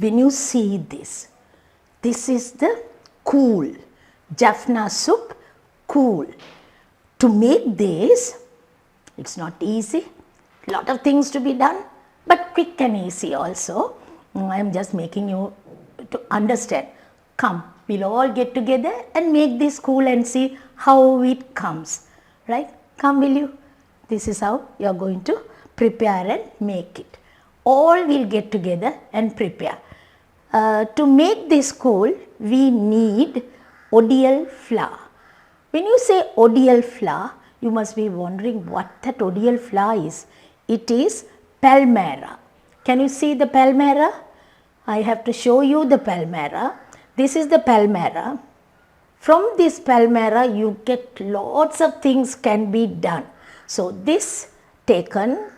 when you see this is the kool, Jaffna soup kool. To make this, it's not easy, lot of things to be done, but quick and easy also. I am just making you to understand. Come, we'll all get together and make this kool and see how it comes, right? Come, will you? This is how you are going to prepare and make it. All will get together and prepare. To make this kool, we need Odiyal flour. When you say Odiyal flour, you must be wondering what that Odiyal flour is. It is palmyra. Can you see the palmyra? I have to show you the palmyra. This is the palmyra. From this palmyra, you get lots of things can be done. So this taken,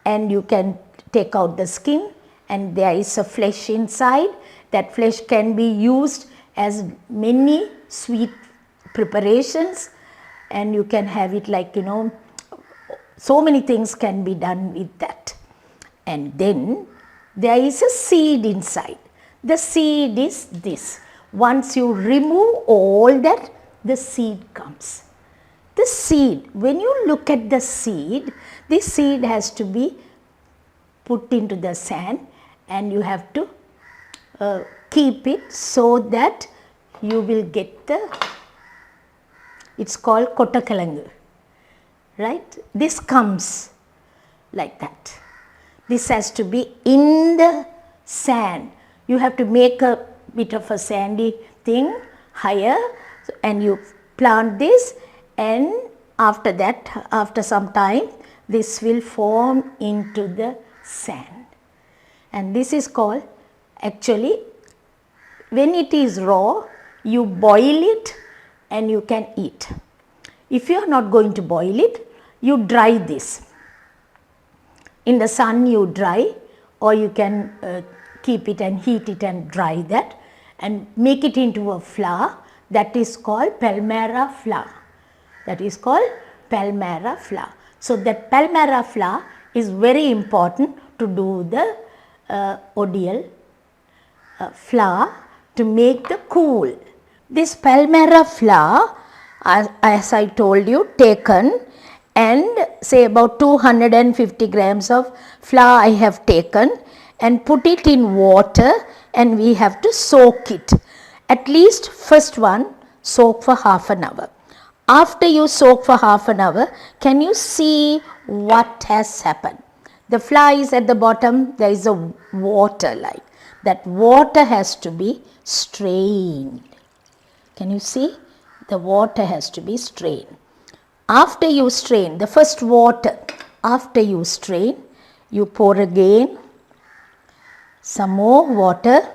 and you can take out the skin, and there is a flesh inside. That flesh can be used as many sweet preparations, and you can have it like, you know, so many things can be done with that. And then there is a seed inside. The seed is this. Once you remove all that, the seed comes. The seed, when you look at the seed, this seed has to be put into the sand, and you have to keep it so that you will get the, it's called kottakalangu, right? This comes like that. This has to be in the sand. You have to make a bit of a sandy thing higher, and you plant this, and after that, after some time, this will form into the sand. And this is called, actually, when it is raw, you boil it and you can eat. If you are not going to boil it, you dry this. In the sun you dry, or you can keep it and heat it and dry that and make it into a flour. That is called palmyra flour. That is called palmyra flour. So that palmyra flour is very important to do the Odiyal flour to make the kool. This palmyra flour, as I told you, taken, and say about 250 grams of flour I have taken, and put it in water, and we have to soak it. At least first one, soak for half an hour. After you soak for half an hour, can you see what has happened? The flour is at the bottom, there is a water like. That water has to be strained. Can you see? The water has to be strained. After you strain, the first water, after you strain, you pour again some more water.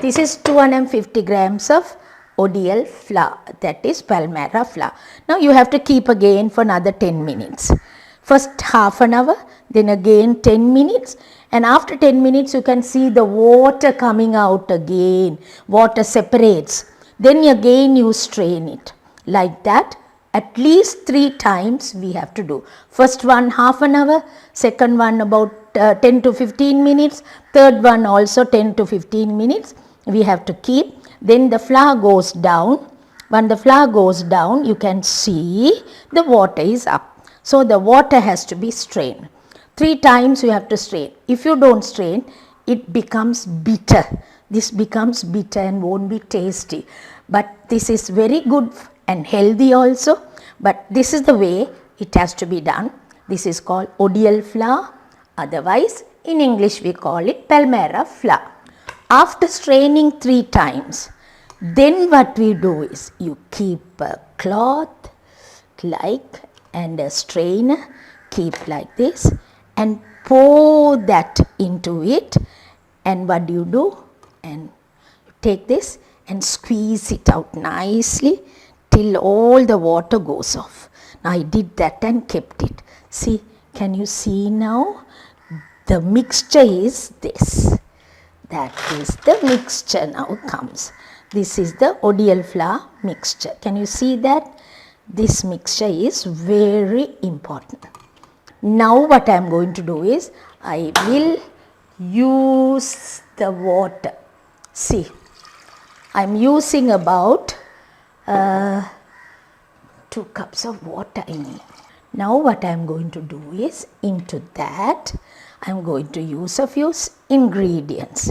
This is 250 grams of Odiyal flour, that is palmyra flour. Now you have to keep again for another 10 minutes. First half an hour, then again 10 minutes, and after 10 minutes you can see the water coming out again. Water separates. Then again you strain it. Like that, at least 3 times we have to do. First one half an hour, second one about 10 to 15 minutes, third one also 10 to 15 minutes we have to keep. Then the flour goes down. When the flour goes down, you can see the water is up. So the water has to be strained. 3 times you have to strain. If you don't strain, it becomes bitter. This becomes bitter and won't be tasty. But this is very good and healthy also. But this is the way it has to be done. This is called Odiyal flour. Otherwise, in English we call it palmyra flour. After straining 3 times, then what we do is you keep a cloth like and a strainer, keep like this, and pour that into it. And what do you do? And you take this and squeeze it out nicely till all the water goes off. Now I did that and kept it. See, can you see now? The mixture is this. That is the mixture now comes. This is the Odiyal flour mixture. Can you see that? This mixture is very important. Now what I am going to do is, I will use the water. See, I'm using about 2 cups of water in it. Now what I'm going to do is, into that I'm going to use a few ingredients.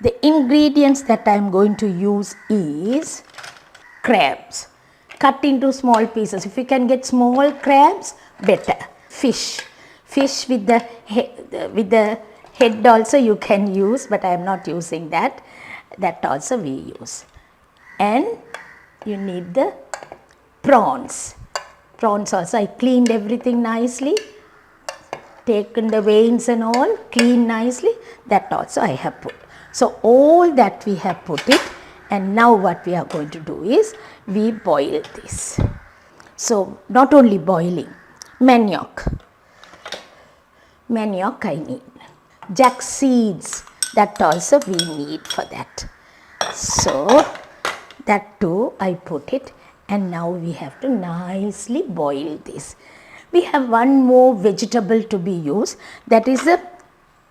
The ingredients that I'm going to use is crabs, cut into small pieces. If you can get small crabs, better. Fish with the head also you can use, but I am not using that. That also we use. And you need the prawns. Prawns also, I cleaned everything nicely, taken the veins and all, cleaned nicely. That also I have put. So all that we have put it, and now what we are going to do is we boil this. So not only boiling, manioc I need, jack seeds, that also we need for that. So that too I put it, and now we have to nicely boil this. We have one more vegetable to be used, that is the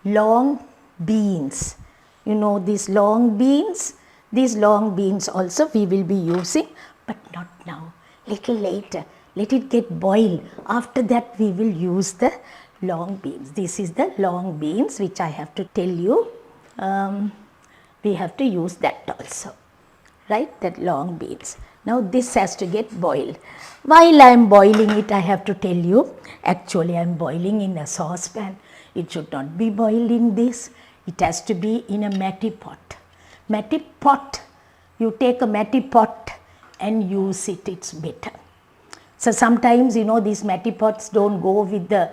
long beans. You know these long beans? These long beans also we will be using, but not now, little later. Let it get boiled. After that we will use the long beans. This is the long beans which I have to tell you. We have to use that also, right? That long beans. Now this has to get boiled. While I am boiling it, I have to tell you, actually I am boiling in a saucepan. It should not be boiled in this. It has to be in a matty pot. Matty pot, you take a matty pot and use it, it's better. So sometimes, you know, these matty pots don't go with the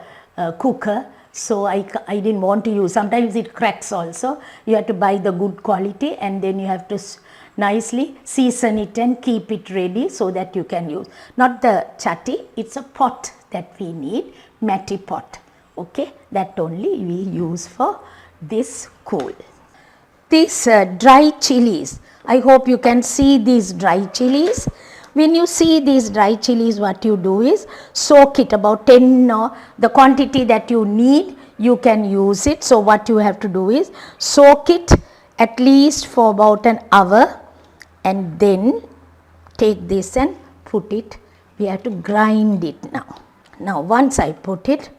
cooker, so I didn't want to use. Sometimes it cracks also. You have to buy the good quality, and then you have to nicely season it and keep it ready so that you can use. Not the chatti, it's a pot that we need, matty pot. Okay, that only we use for this kool. These dry chilies, I hope you can see these dry chilies. When you see these dry chilies, what you do is soak it about 10 or the quantity that you need, you can use it. So what you have to do is soak it at least for about an hour, and then take this and put it. We have to grind it now. Now once I put it,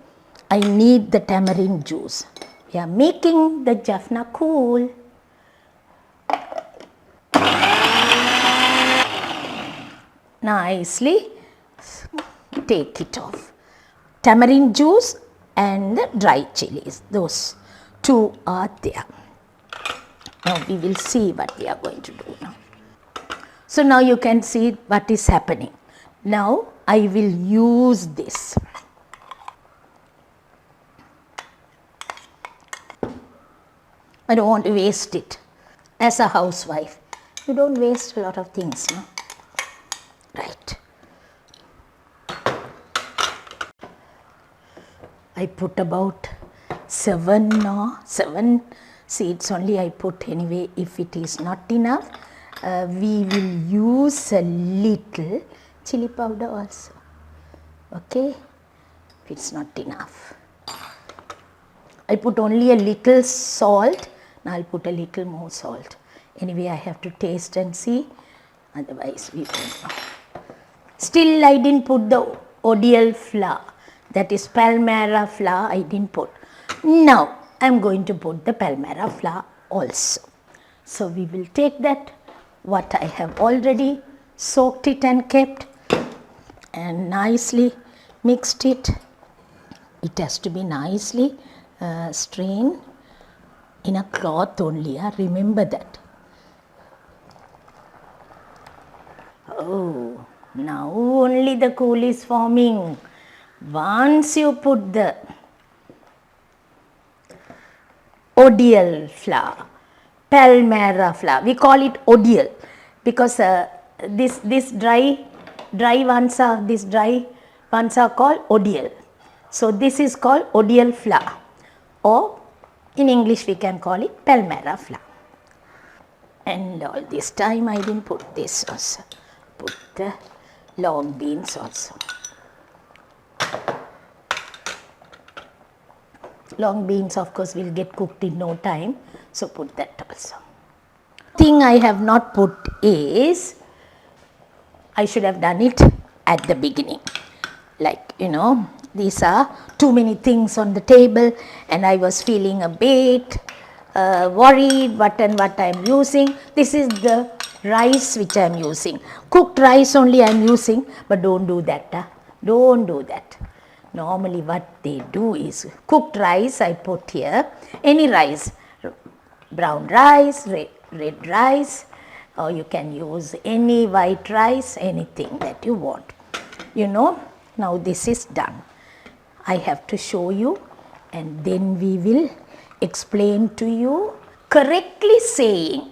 I need the tamarind juice. We are making the Jaffna kool. Nicely take it off. Tamarind juice and the dry chilies, those two are there. Now we will see what we are going to do now. So now you can see what is happening. Now I will use this. I don't want to waste it. As a housewife, you don't waste a lot of things, no? Right. I put about 7 seeds only I put anyway. If it is not enough, we will use a little chili powder also. Okay, if it's not enough. I put only a little salt. Now I'll put a little more salt. Anyway, I have to taste and see. Otherwise, we don't know. Still, I didn't put the Odiyal flour. That is Palmyra flour. I didn't put. Now, I'm going to put the Palmyra flour also. So we will take that, what I have already soaked it and kept, and nicely mixed it. It has to be nicely strained in a cloth only. Remember that. Oh, now only the kool is forming. Once you put the Odiyal flour, Palmyra flour, we call it Odiyal because this dry ones are called Odiyal. So this is called Odiyal flour, or in English we can call it Palmyra flour. And all this time I didn't put this also. Put the long beans also. Long beans of course will get cooked in no time, so put that also. Thing I have not put is, I should have done it at the beginning. Like, these are too many things on the table and I was feeling a bit worried what I am using. This is the rice which I am using. Cooked rice only I am using, but don't do that. Don't do that. Normally what they do is, cooked rice I put here, any rice, brown rice, red rice, or you can use any white rice, anything that you want. Now this is done. I have to show you and then we will explain to you correctly saying.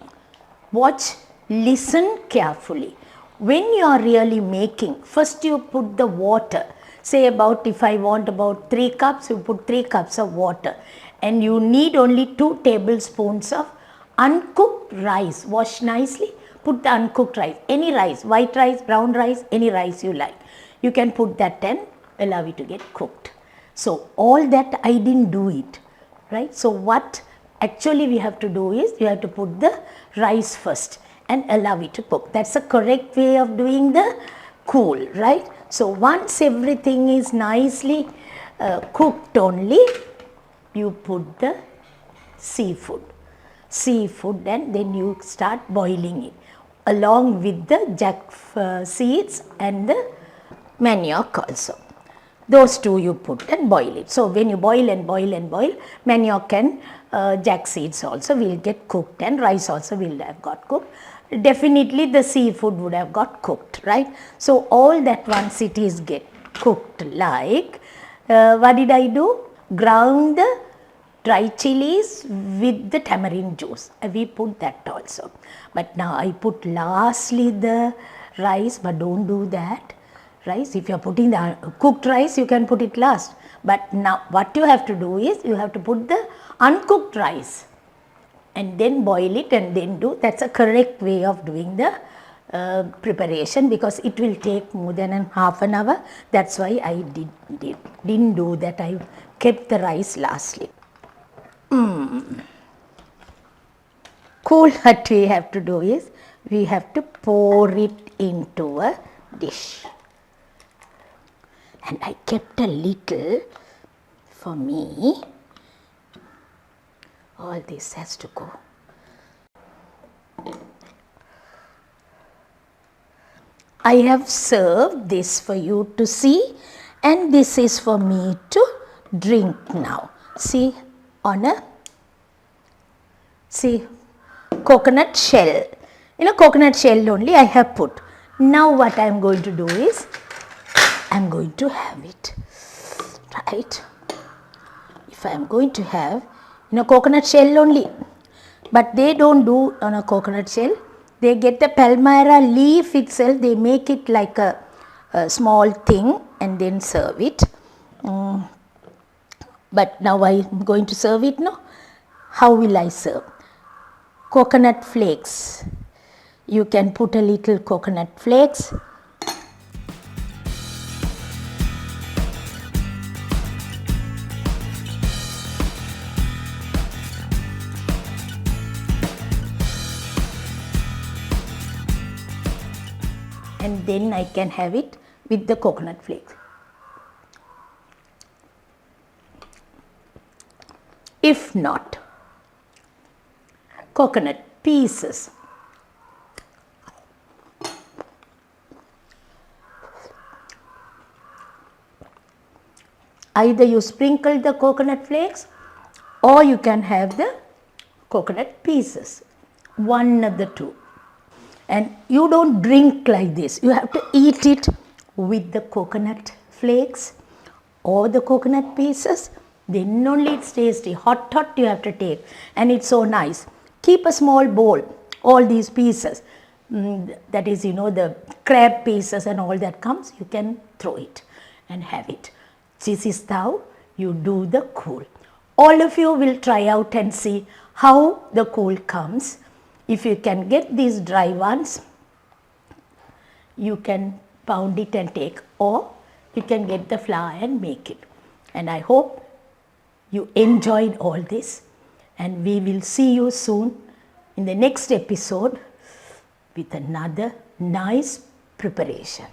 Watch, listen carefully. When you are really making, first you put the water. Say about, if I want about 3 cups, you put 3 cups of water. And you need only 2 tablespoons of uncooked rice. Wash nicely, put the uncooked rice. Any rice, white rice, brown rice, any rice you like. You can put that and allow it to get cooked. So all that I didn't do it, right? So what actually we have to do is, you have to put the rice first and allow it to cook. That's the correct way of doing the kool, right? So once everything is nicely cooked only, you put the seafood and then you start boiling it along with the jack seeds and the manioc also. Those two you put and boil it. So when you boil and boil and boil, manioc and jack seeds also will get cooked and rice also will have got cooked. Definitely the seafood would have got cooked, right? So all that once it is get cooked, like what did I do? Ground the dry chilies with the tamarind juice. We put that also. But now I put lastly the rice, but don't do that. Rice, if you are putting the cooked rice, you can put it last. But now what you have to do is, you have to put the uncooked rice and then boil it and then do. That's a correct way of doing the preparation, because it will take more than half an hour. That's why I didn't do that. I kept the rice lastly. Kool, what we have to do is, we have to pour it into a dish. And I kept a little for me. All this has to go. I have served this for you to see, and this is for me to drink now. See, on a, coconut shell. In a coconut shell only I have put. Now what I am going to do is, I am going to have it, right? If I am going to have in a coconut shell only, but they don't do on a coconut shell. They get the palmyra leaf itself, they make it like a small thing and then serve it. But now I am going to serve it now. How will I serve? Coconut flakes. You can put a little coconut flakes. And then I can have it with the coconut flakes. If not, coconut pieces. Either you sprinkle the coconut flakes or you can have the coconut pieces. One of the two. And you don't drink like this. You have to eat it with the coconut flakes or the coconut pieces. Then only it's tasty. Hot you have to take. And it's so nice. Keep a small bowl. All these pieces. That is, the crab pieces and all that comes. You can throw it and have it. This is how you do the kool. All of you will try out and see how the kool comes. If you can get these dry ones, you can pound it and take, or you can get the flour and make it. And I hope you enjoyed all this, and we will see you soon in the next episode with another nice preparation.